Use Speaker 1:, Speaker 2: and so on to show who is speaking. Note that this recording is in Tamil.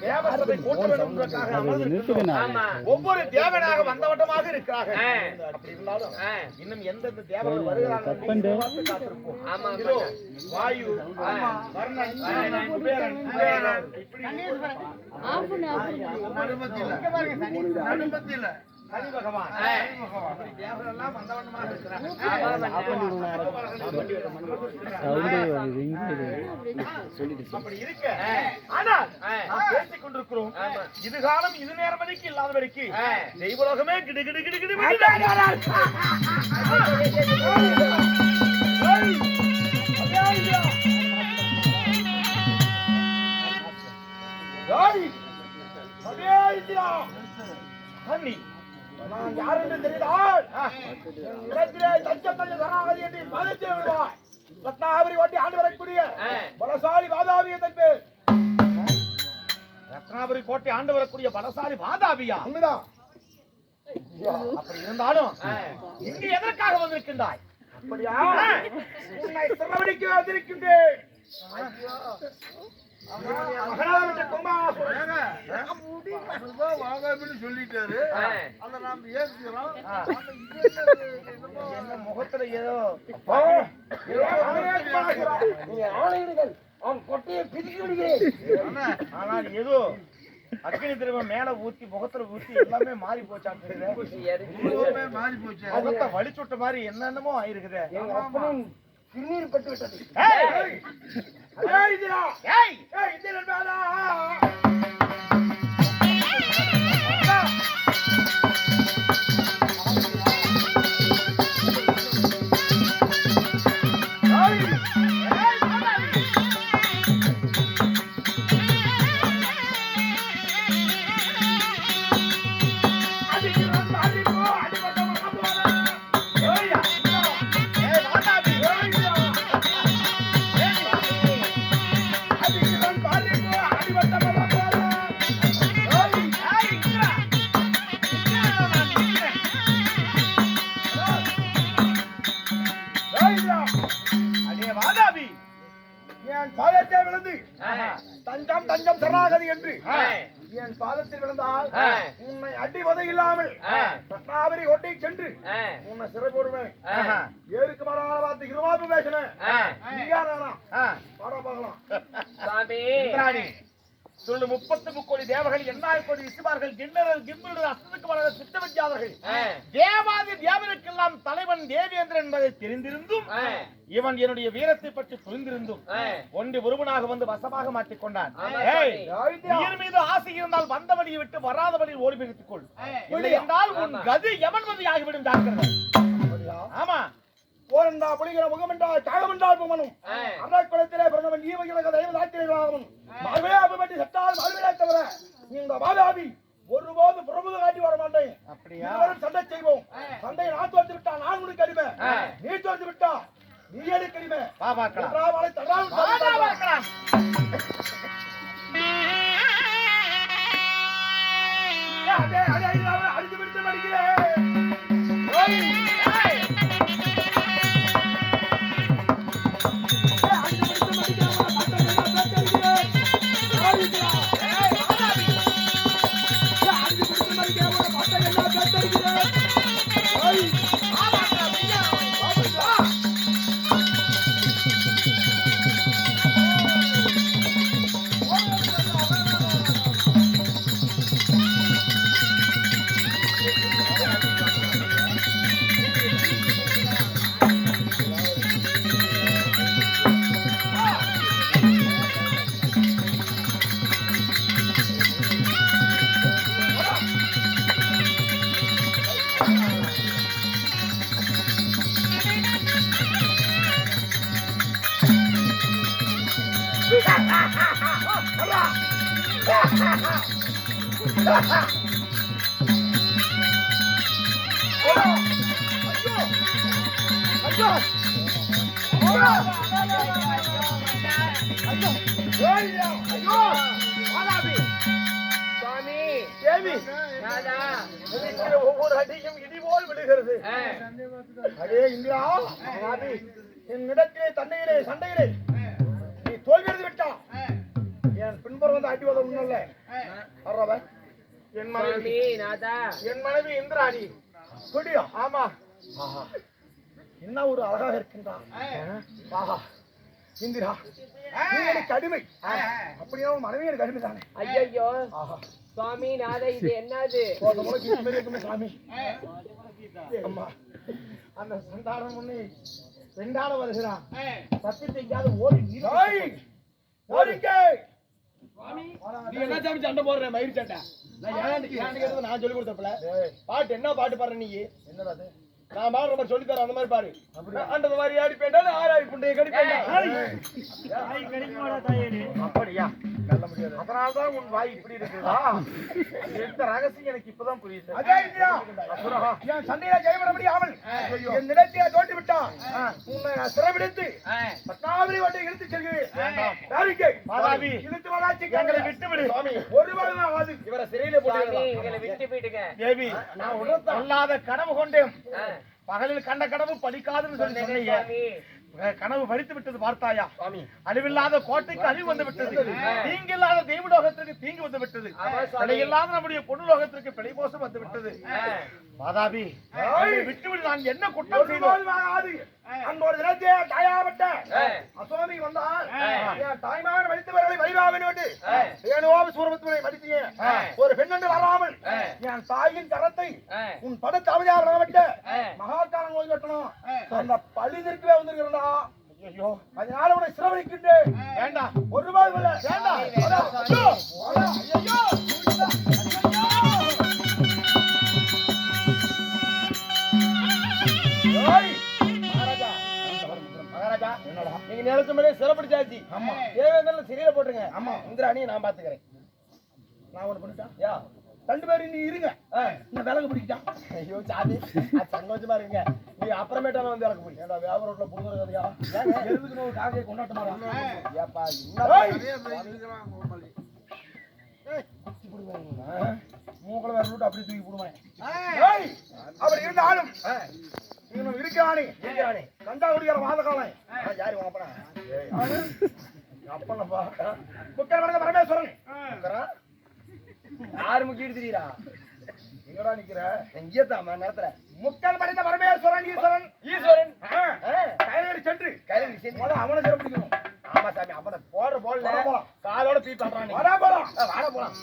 Speaker 1: தேவசபை கூட்ட வேண்டும் என்பதற்காக அமர்ந்திருக்கிறோம். ஒவ்வொரு தேவனாக வந்தவட்டமாக இருக்கிறார்கள். அப்படி இருந்தாலும் இன்னும் எந்தெந்த தேவர்கள் வருகிறார்கள் காத்திருப்போம். இதோ வாயு, வர்ணன், குபேரன், இப்படி நடுமத்தில ஹரி பகவான் தேவரெல்லாம் வந்தவண்ணமாக இருக்கிறாங்க. அப்படி இருக்க ஆனால் பேசிக் கொண்டிருக்கிறோம். இதுகாலம் இது நேரமதிக்கு இல்லாதவரைக்கு தெய்வலோகமே கிடு கிடு கிடு கிடு நான் யார் என்று தெரிந்தால் இடத்திலே தஞ்சம் தஞ்ச சரணாகதி என்று மதத்தை விடுவார். ரத்னாபுரி ஓட்டி ஆண்டு வரக்கூடிய பலசாலி வாதாபிய தன்பு ரத்னாபுரி கோட்டை ஆண்டு வரக்கூடிய பலசாலி வாதாபியா உண்மைதான். அப்படி இருந்தாலும் இங்கு எதற்காக வந்திருக்கின்றாய்? அப்படியா? உன்னை சிறவடிக்க வந்திருக்கின்றேன்.
Speaker 2: சொல்லிட்டாரு
Speaker 1: முகத்துல ஏதோ கொட்டையை பிரிச்சு விடுகிறேன். ஆனால் ஏதோ அக்னி திரவம் மேல ஊத்தி முகத்துல ஊத்தி எல்லாமே மாறி போச்சான்னு
Speaker 2: மாறி போச்சு.
Speaker 1: முகத்தை வலிச்சுட்ட மாதிரி என்னென்னமோ ஆயிருக்குது. சிறுநீர் பட்டு விட்டது. தஞ்சம் தஞ்சம் சரணாகதி என்று என் பாதத்தில் விழுந்தால் உன்னை அடிவதை இல்லாமல் ரத்னாபுரி கோட்டை சென்று உன்னை சிறை போடுவேன். ஏருக்கு மரான பார்த்து இருவாப்பு பேசினேன். பாடம் பார்க்கலாம். சொல்லு 30 கோடி தேவர்கள் 8000 கோடி ரிஷிமார்கள் கிண்ணறல் கிம்புகள் அஸ்தத்துக்கு வளர சித்தவித்யாதர்கள் தேவாதி தேவனுக்கெல்லாம் தலைவன் தேவேந்திரன் என்பதை தெரிந்திருந்தும் இவன் என்னுடைய வீரத்தை பற்றி புரிந்திருந்தும் ஒன்று ஒருவனாக வந்து வசமாக மாற்றிக் கொண்டான். உயிர் மீது ஆசை இருந்தால் வந்த வழியை விட்டு வராத வழியில் ஓடி பிடித்துக் கொள். இல்லை என்றால் உன் கதி எவன் வந்து ஆகிவிடும். ஆமா, போரண்டா புலிகிற முகமென்றா காகமென்றால் புமனும் அறக்குளத்திலே பிறந்தவன் ஈவகிழக தெய்வ தாக்கிரைகளாகவும் மார்பே அபுபட்டி சட்டால் மார்பிலே தவிர இந்த வாதாபி ஒருபோது பிரபுத காட்டி வர மாட்டேன். அப்படியா? சண்டை செய்வோம். சண்டை நான் தோற்று விட்டா நான் உனக்கு அடிமை, நீ தோற்று விட்டா நீ எனக்கு அடிமை. அடித்து விட்டு வருகிறேன். ஒவ்வொரு அடியும் இடிபோல் விடுகிறது. அதே இந்திரா, என்னிடத்திலே தன்னையிலே சண்டையிலே நீ தோல்வியடைந்து விட்டா பின்புறம் வந்து அடி வத ஒண்ணும் இல்ல என் மனைவி என் மனைவி இந்திராணி குடியோ ஆமா என்ன ஒரு அழகாக இருக்கின்றான் ஆஹா இந்திரா எனக்கு அடிமை அப்படியே மனைவி எனக்கு அடிமை தானே
Speaker 3: ஐயோ சுவாமி நாதா இது என்னது
Speaker 1: சாமி அம்மா அந்த சண்டாளம் முன்னே ரெண்டாட வருகிறான் சத்தியத்தை எங்கேயாவது ஓடிங்க நீ என்ன சாமி சண்டை போடுற மயிர் சண்டை நான் சொல்லி கொடுத்தப்பல பாட்டு என்ன பாட்டு பாடுற நீ என்னடா அது நான் பாடுற மாதிரி சொல்லி தரேன் அந்த மாதிரி பாரு அந்த மாதிரி ஆடி பேண்டா ஆறாடி புண்டைய கடிப்பேன் அப்படியா நல்ல முடியாது அதனால்தான் உன் வாய் இப்படி இருக்குதா எந்த ரகசியம் எனக்கு இப்பதான் புரியுது என் சண்டையில ஜெயமர முடியாமல் என் நிலத்தையே தோண்டி விட்டான் உன்னை நான் சிறைபிடித்து பத்தாவரி வட்டை இழுத்து செல்கிறேன் இழுத்து வராச்சு எங்களை விட்டு விடு ஒரு வாரம் ஆகாது இவரை சிறையில போட்டு
Speaker 3: எங்களை விட்டு போயிடுங்க
Speaker 1: தேவி நான் உணர்த்த அல்லாத கனவு கொண்டேன் பகலில் கண்ட கனவு படிக்காதுன்னு சொல்லி சொன்னீங்க கனவு படித்து விட்டது பார்த்தாயா அழிவில்லாத கோட்டைக்கு அழிவு வந்து விட்டது தீங்கு இல்லாத தெய்வலோகத்திற்கு தீங்கு வந்து விட்டது இல்லாத நம்முடைய பொண்ணுலோகத்திற்கு பிழைபோசம் வந்து விட்டது மாதாவி விட்டுவிடு நான் என்ன குற்றம் செய்தோம் அந்த ஒரு தினத்தே தாயாவட்ட அசோமி வந்தால் தாய்மான வலித்தவர்களை வழிபாக வேண்டும் ஏனோப சூரபத்துவனை மதித்தீங்க ஒரு பெண்ணென்று வராமல் என் தாயின் கரத்தை உன் பட தாவதியாக வரவிட்ட மகாகாலம் ஓய்வு கட்டணும் அந்த பள்ளி திருக்கவே வந்திருக்கிறா ஐயோ அதனால உன்னை சிறவழிக்கின்றேன் வேண்டாம் ஒரு ரூபாய் இல்ல வேண்டாம் நீங்க நேரத்து மேலே சிறப்பிடிச்சாச்சு தேவேந்திரன் சிறையில போட்டுருங்க ஆமா இந்திராணி நான் பாத்துக்கிறேன் நான் ஒண்ணு பண்ணிட்டேன் யா ரெண்டு பேரும் நீ இருங்க நான் விலகு பிடிக்கிட்டான் ஐயோ சாதி சங்கோச்சமா இருங்க நீ அப்புறமேட்டால வந்து இறக்க போய் வியாபார ரோட்ல புடுங்குறதையா எதுக்கு ஒரு காக்கையை கொண்டாட்டமா ஏப்பா மூக்கல வேற ரூட் அப்படி தூக்கி போடுவேன் அப்படி இருந்தாலும் இன்னும் இருக்கிறானே கண்டா குடிக்கிற வாத காலம் யாரு அப்பனா அப்பனப்பா முக்கர் வணங்க பரமேஸ்வரன் யாரு முக்கிட்டு தெரியுறா எங்கடா நிக்கிற எங்கே தாமா நேரத்துல முக்கல் படைத்த பரமேஸ்வரன் ஈஸ்வரன் கையில சென்று அவனை சிற பிடிக்கணும் ஆமா சாமி அவனை போடுற போடல காலோட பீ பண்றான் வாடா போலாம் வாடா போலாம்